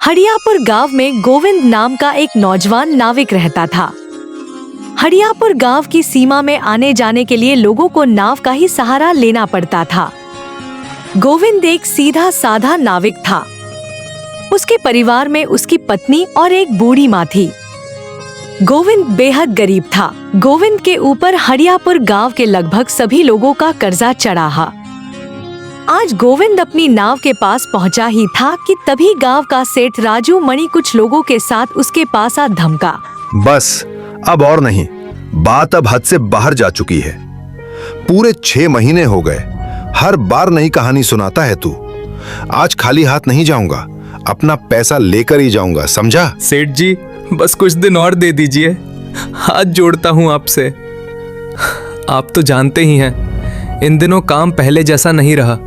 हरियापुर गांव में गोविंद नाम का एक नौजवान नाविक रहता था। हरियापुर गांव की सीमा में आने जाने के लिए लोगों को नाव का ही सहारा लेना पड़ता था। गोविंद एक सीधा साधा नाविक था। उसके परिवार में उसकी पत्नी और एक बूढ़ी माँ थी। गोविंद बेहद गरीब था। गोविंद के ऊपर हरियापुर गांव के लगभग सभी लोगों का कर्जा चढ़ा है। आज गोविंद अपनी नाव के पास पहुंचा ही था कि तभी गांव का सेठ राजू मणि कुछ लोगों के साथ उसके पास आ धमका। बस अब और नहीं, बात अब हद से बाहर जा चुकी है। पूरे 6 महीने हो गए, हर बार नई कहानी सुनाता है तू। आज खाली हाथ नहीं जाऊंगा, अपना पैसा लेकर ही जाऊंगा, समझा? सेठ जी, बस कुछ दिन और दे दीजिए, हाथ जोड़ता हूं आपसे। आप तो जानते ही हैं, इन दिनों काम पहले जैसा नहीं रहा।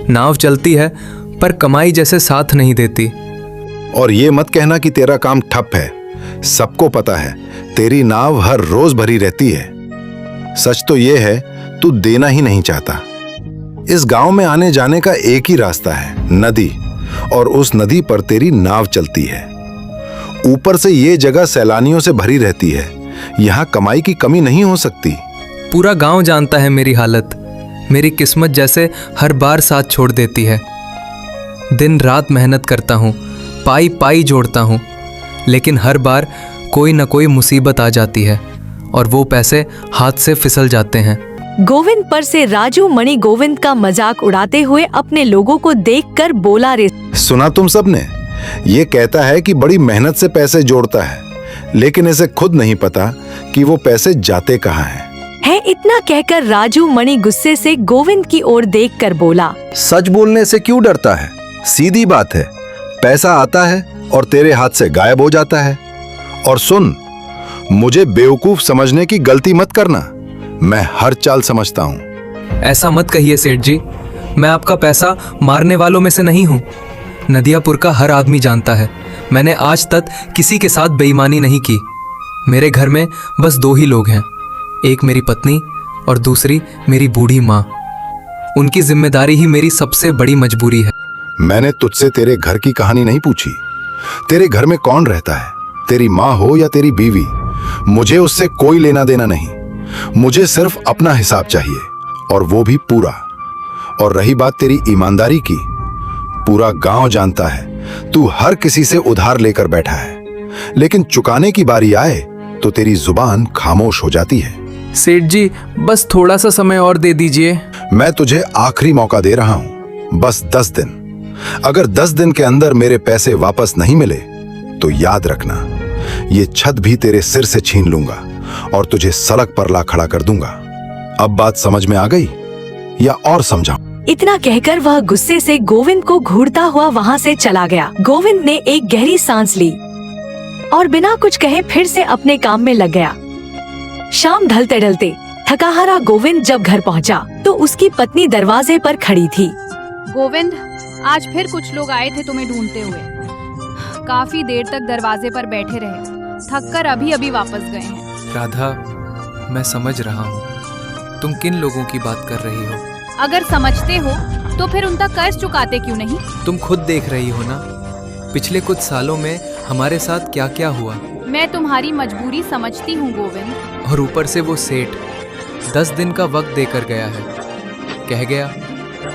नाव चलती है पर कमाई जैसे साथ नहीं देती। और ये मत कहना कि तेरा काम ठप है। सबको पता है तेरी नाव हर रोज भरी रहती है। सच तो ये है, तू देना ही नहीं चाहता। इस गांव में आने जाने का एक ही रास्ता है, नदी, और उस नदी पर तेरी नाव चलती है। ऊपर से ये जगह सैलानियों से भरी रहती है। यहाँ कमाई की कमी नहीं हो सकती। पूरा गांव जानता है मेरी हालत। मेरी किस्मत जैसे हर बार साथ छोड़ देती है। दिन रात मेहनत करता हूँ, पाई पाई जोड़ता हूँ, लेकिन हर बार कोई न कोई मुसीबत आ जाती है और वो पैसे हाथ से फिसल जाते हैं। गोविंद पर से राजू मणि गोविंद का मजाक उड़ाते हुए अपने लोगों को देखकर बोला, रे सुना तुम सबने? ये कहता है कि बड़ी मेहनत से पैसे जोड़ता है, लेकिन इसे खुद नहीं पता कि वो पैसे जाते कहाँ हैं। इतना कहकर राजू मणि गुस्से से गोविंद की ओर देखकर बोला, सच बोलने से क्यों डरता है? सीधी बात है, पैसा आता है और तेरे हाथ से गायब हो जाता है। और सुन, मुझे बेवकूफ समझने की गलती मत करना, मैं हर चाल समझता हूँ। ऐसा मत कहिए सेठ जी, मैं आपका पैसा मारने वालों में से नहीं हूँ। नदियापुर का हर आदमी जानता है, मैंने आज तक किसी के साथ बेईमानी नहीं की। मेरे घर में बस 2 ही लोग हैं, एक मेरी पत्नी और दूसरी मेरी बूढ़ी माँ। उनकी जिम्मेदारी ही मेरी सबसे बड़ी मजबूरी है। मैंने तुझसे तेरे घर की कहानी नहीं पूछी। तेरे घर में कौन रहता है, तेरी माँ हो या तेरी बीवी, मुझे उससे कोई लेना देना नहीं। मुझे सिर्फ अपना हिसाब चाहिए, और वो भी पूरा। और रही बात तेरी ईमानदारी की, पूरा गांव जानता है तू हर किसी से उधार लेकर बैठा है, लेकिन चुकाने की बारी आए तो तेरी जुबान खामोश हो जाती है। सेठ जी, बस थोड़ा सा समय और दे दीजिए। मैं तुझे आखिरी मौका दे रहा हूं, बस 10 दिन। अगर 10 दिन के अंदर मेरे पैसे वापस नहीं मिले तो याद रखना, ये छत भी तेरे सिर से छीन लूंगा और तुझे सड़क पर ला खड़ा कर दूंगा। अब बात समझ में आ गई या और समझाऊं? इतना कहकर वह गुस्से से गोविंद को घूरता हुआ वहाँ से चला गया। गोविंद ने एक गहरी सांस ली और बिना कुछ कहे फिर से अपने काम में लग गया। शाम ढलते ढलते थकाहारा गोविंद जब घर पहुंचा तो उसकी पत्नी दरवाजे पर खड़ी थी। गोविंद, आज फिर कुछ लोग आए थे तुम्हें ढूंढते हुए। काफी देर तक दरवाजे पर बैठे रहे, थक कर अभी अभी वापस गए हैं। राधा, मैं समझ रहा हूँ तुम किन लोगों की बात कर रही हो। अगर समझते हो तो फिर उनका कर्ज चुकाते क्यों नहीं? तुम खुद देख रही हो ना, पिछले कुछ सालों में हमारे साथ क्या क्या हुआ। मैं तुम्हारी मजबूरी समझती हूँ गोविंद। और ऊपर से वो सेठ 10 दिन का वक्त देकर गया है। कह गया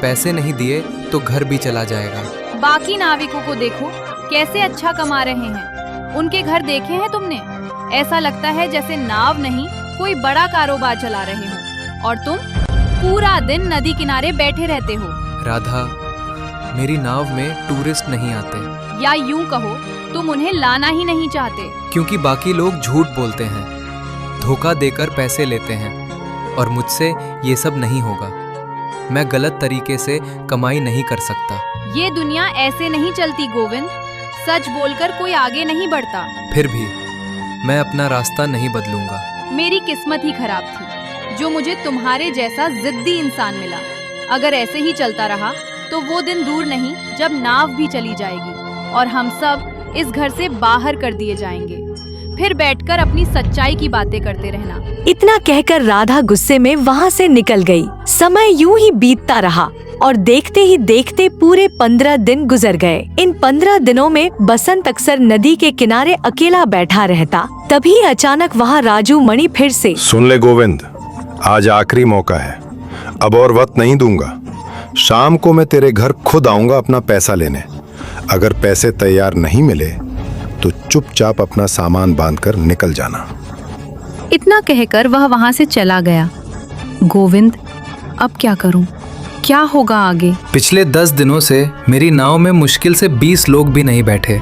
पैसे नहीं दिए तो घर भी चला जाएगा। बाकी नाविकों को देखो कैसे अच्छा कमा रहे हैं। उनके घर देखे हैं तुमने? ऐसा लगता है जैसे नाव नहीं कोई बड़ा कारोबार चला रहे हो, और तुम पूरा दिन नदी किनारे बैठे रहते हो। राधा, मेरी नाव में टूरिस्ट नहीं आते। या यूं कहो, तुम उन्हें लाना ही नहीं चाहते। क्योंकि बाकी लोग झूठ बोलते हैं, धोखा देकर पैसे लेते हैं, और मुझसे ये सब नहीं होगा। मैं गलत तरीके से कमाई नहीं कर सकता। ये दुनिया ऐसे नहीं चलती गोविंद। सच बोलकर कोई आगे नहीं बढ़ता। फिर भी मैं अपना रास्ता नहीं बदलूंगा। मेरी किस्मत ही खराब थी जो मुझे तुम्हारे जैसा जिद्दी इंसान मिला। अगर ऐसे ही चलता रहा तो वो दिन दूर नहीं जब नाव भी चली जाएगी और हम सब इस घर से बाहर कर दिए जाएंगे। फिर बैठकर अपनी सच्चाई की बातें करते रहना। इतना कहकर राधा गुस्से में वहाँ से निकल गई। समय यूं ही बीतता रहा और देखते ही देखते पूरे 15 दिन गुजर गए। इन 15 दिनों में बसंत अक्सर नदी के किनारे अकेला बैठा रहता। तभी अचानक वहाँ राजू मणि फिर से सुन ले गोविंद, आज आखिरी मौका है, अब और वक्त नहीं दूंगा। शाम को मैं तेरे घर खुद आऊंगा अपना पैसा लेने। अगर पैसे तैयार नहीं मिले तो चुपचाप अपना सामान बांधकर निकल जाना। इतना कहकर वह वहां से चला गया। गोविंद, अब क्या करूं? क्या होगा आगे? पिछले 10 दिनों से मेरी नाव में मुश्किल से 20 लोग भी नहीं बैठे।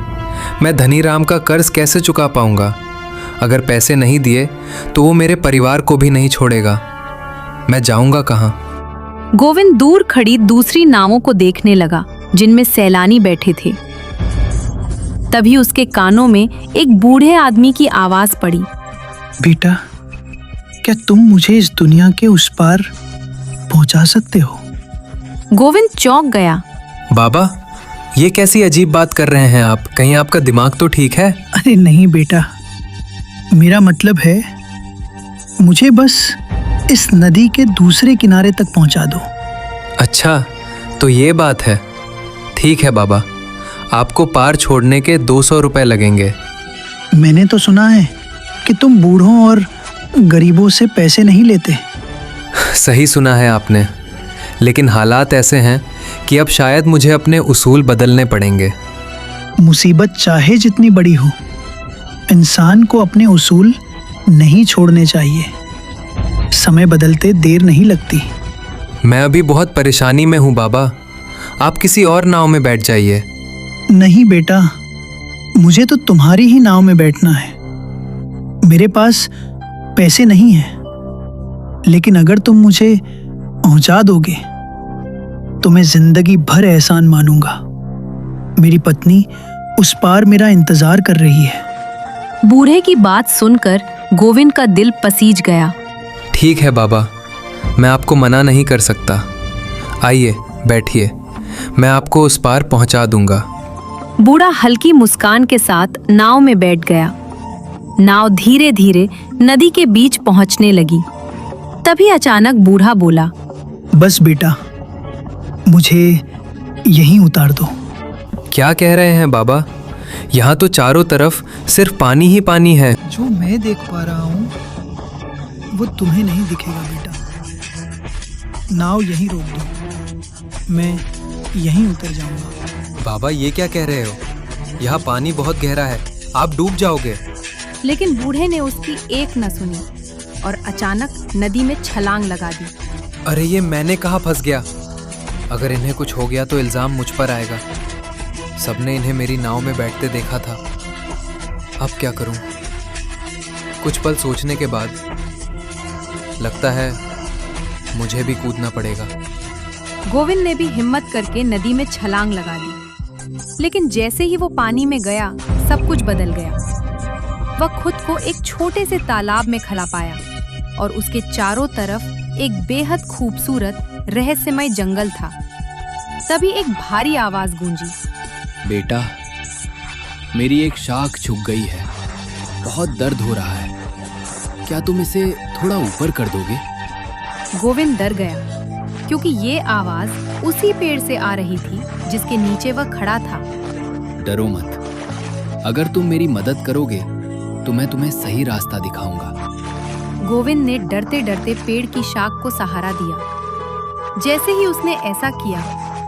मैं धनीराम का कर्ज कैसे चुका पाऊंगा? अगर पैसे नहीं दिए तो वो मेरे परिवार को भी नहीं छोड़ेगा। मैं जाऊंगा कहाँ? गोविंद दूर खड़ी दूसरी नावों को देखने लगा जिनमें सैलानी बैठे थे। तभी उसके कानों में एक बूढ़े आदमी की आवाज पड़ी। बेटा, क्या तुम मुझे इस दुनिया के उस पार पहुंचा सकते हो? गोविंद चौंक गया। बाबा, ये कैसी अजीब बात कर रहे हैं आप? कहीं आपका दिमाग तो ठीक है? अरे नहीं बेटा, मेरा मतलब है मुझे बस इस नदी के दूसरे किनारे तक पहुंचा दो। अच्छा, तो ये बात है। ठीक है बाबा, आपको पार छोड़ने के 200 रुपए लगेंगे। मैंने तो सुना है कि तुम बूढ़ों और गरीबों से पैसे नहीं लेते। सही सुना है आपने, लेकिन हालात ऐसे हैं कि अब शायद मुझे अपने उसूल बदलने पड़ेंगे। मुसीबत चाहे जितनी बड़ी हो, इंसान को अपने उसूल नहीं छोड़ने चाहिए। समय बदलते देर नहीं लगती। मैं अभी बहुत परेशानी में हूँ बाबा, आप किसी और नाव में बैठ जाइए। नहीं बेटा, मुझे तो तुम्हारी ही नाव में बैठना है। मेरे पास पैसे नहीं हैं, लेकिन अगर तुम मुझे पहुंचा दोगे तो मैं जिंदगी भर एहसान मानूंगा। मेरी पत्नी उस पार मेरा इंतजार कर रही है। बूढ़े की बात सुनकर गोविंद का दिल पसीज गया। ठीक है बाबा, मैं आपको मना नहीं कर सकता। आइए बैठिए, मैं आपको उस पार पहुंचा दूंगा। बूढ़ा हल्की मुस्कान के साथ नाव में बैठ गया। नाव धीरे धीरे नदी के बीच पहुंचने लगी। तभी अचानक बूढ़ा बोला, बस बेटा, मुझे यहीं उतार दो। क्या कह रहे हैं बाबा? यहाँ तो चारों तरफ सिर्फ पानी ही पानी है। जो मैं देख पा रहा हूँ वो तुम्हें नहीं दिखेगा बेटा। नाव यहीं रोक दो, मैं यहीं उतर जाऊंगा। बाबा, ये क्या कह रहे हो? यहाँ पानी बहुत गहरा है, आप डूब जाओगे। लेकिन बूढ़े ने उसकी एक न सुनी और अचानक नदी में छलांग लगा दी। अरे ये मैंने कहाँ फंस गया? अगर इन्हें कुछ हो गया तो इल्जाम मुझ पर आएगा। सबने इन्हें मेरी नाव में बैठते देखा था। अब क्या करूं? कुछ पल सोचने के बाद लगता है मुझे भी कूदना पड़ेगा। गोविंद ने भी हिम्मत करके नदी में छलांग लगा दी। लेकिन जैसे ही वो पानी में गया, सब कुछ बदल गया। वह खुद को एक छोटे से तालाब में खड़ा पाया और उसके चारों तरफ एक बेहद खूबसूरत रहस्यमय जंगल था। तभी एक भारी आवाज गूंजी। बेटा, मेरी एक शाख झुक गई है, बहुत दर्द हो रहा है। क्या तुम इसे थोड़ा ऊपर कर दोगे? गोविंद डर गया क्योंकि ये आवाज उसी पेड़ से आ रही थी जिसके नीचे वह खड़ा था। डरो मत, अगर तुम मेरी मदद करोगे तो मैं तुम्हें सही रास्ता दिखाऊंगा। गोविंद ने डरते डरते पेड़ की शाख को सहारा दिया। जैसे ही उसने ऐसा किया,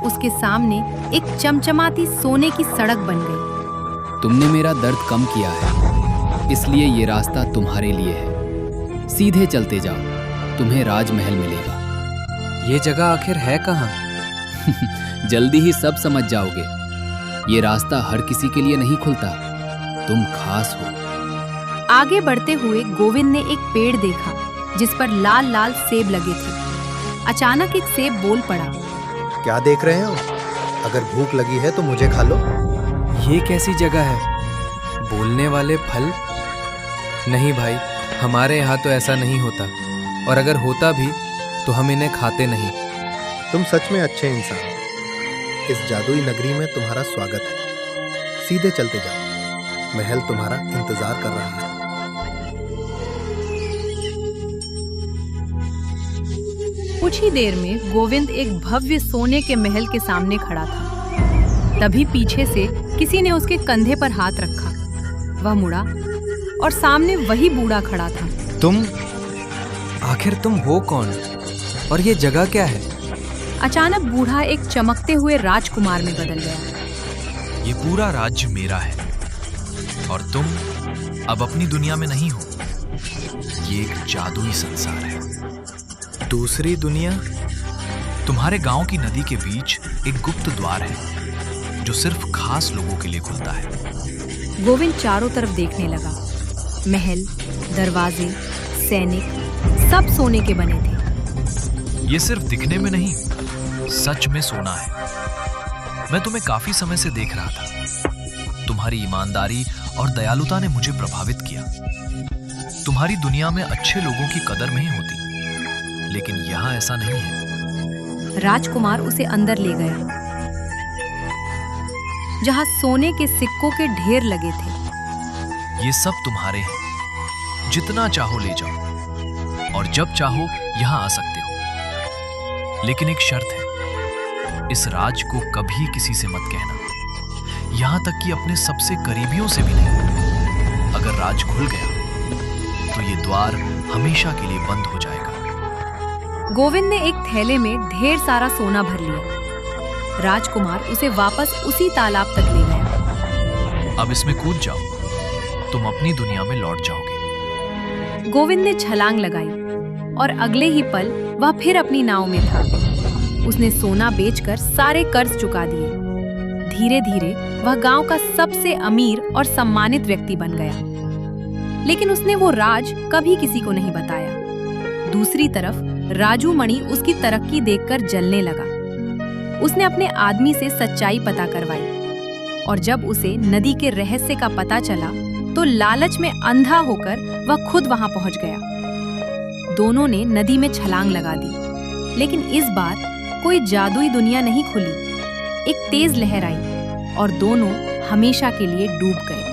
उसके सामने एक चमचमाती सोने की सड़क बन गई। तुमने मेरा दर्द कम किया है, इसलिए ये रास्ता तुम्हारे लिए है। सीधे चलते जाओ, तुम्हें राजमहल मिलेगा। ये जगह आखिर है कहाँ? जल्दी ही सब समझ जाओगे। ये रास्ता हर किसी के लिए नहीं खुलता, तुम खास हो। आगे बढ़ते हुए गोविंद ने एक पेड़ देखा जिस पर लाल लाल सेब लगे थे। अचानक एक सेब बोल पड़ा। क्या देख रहे हो? अगर भूख लगी है तो मुझे खा लो। ये कैसी जगह है? बोलने वाले फल? नहीं भाई, हमारे यहाँ तो ऐसा नहीं होता, और अगर होता भी तो हम इन्हें खाते नहीं। तुम सच में अच्छे इंसान हो। इस जादुई नगरी में तुम्हारा स्वागत है। सीधे चलते जाओ, महल तुम्हारा इंतजार कर रहा है। कुछ ही देर में गोविंद एक भव्य सोने के महल के सामने खड़ा था। तभी पीछे से किसी ने उसके कंधे पर हाथ रखा। वह मुड़ा और सामने वही बूढ़ा खड़ा था। तुम आखिर तुम हो कौन और ये जगह क्या है? अचानक बूढ़ा एक चमकते हुए राजकुमार में बदल गया। ये पूरा राज्य मेरा है और तुम अब अपनी दुनिया में नहीं हो। ये एक जादुई संसार है। दूसरी दुनिया तुम्हारे गांव की नदी के बीच एक गुप्त द्वार है जो सिर्फ खास लोगों के लिए खुलता है। गोविंद चारों तरफ देखने लगा। महल, दरवाजे, सैनिक सब सोने के बने थे। ये सिर्फ दिखने में नहीं, सच में सोना है। मैं तुम्हें काफी समय से देख रहा था। तुम्हारी ईमानदारी और दयालुता ने मुझे प्रभावित किया। तुम्हारी दुनिया में अच्छे लोगों की कदर नहीं होती, लेकिन यहाँ ऐसा नहीं है। राजकुमार उसे अंदर ले गया, जहां सोने के सिक्कों के ढेर लगे थे। ये सब तुम्हारे हैं। जितना चाहो ले जाओ और जब चाहो यहाँ आ सकते हो। लेकिन एक शर्त है, इस राज को कभी किसी से मत कहना, यहाँ तक कि अपने सबसे करीबियों से भी नहीं। अगर राज खुल गया तो ये द्वार हमेशा के लिए बंद हो जाएगा। गोविंद ने एक थैले में ढेर सारा सोना भर लिया। राजकुमार उसे वापस उसी तालाब तक ले गया। अब इसमें कूद जाओ, तुम अपनी दुनिया में लौट जाओगे। गोविंद ने छलांग लगाई और अगले ही पल वह फिर अपनी नाव में था। उसने सोना बेचकर सारे कर्ज चुका दिए। धीरे धीरे वह गांव का सबसे अमीर और सम्मानित व्यक्ति बन गया। लेकिन उसने वो राज कभी किसी को नहीं बताया। दूसरी तरफ राजू मणि उसकी तरक्की देखकर जलने लगा। उसने अपने आदमी से सच्चाई पता करवाई और जब उसे नदी के रहस्य का पता चला तो लालच में अंधा होकर वह खुद वहां पहुंच गया। दोनों ने नदी में छलांग लगा दी, लेकिन इस बार कोई जादुई दुनिया नहीं खुली। एक तेज लहर आई और दोनों हमेशा के लिए डूब गए।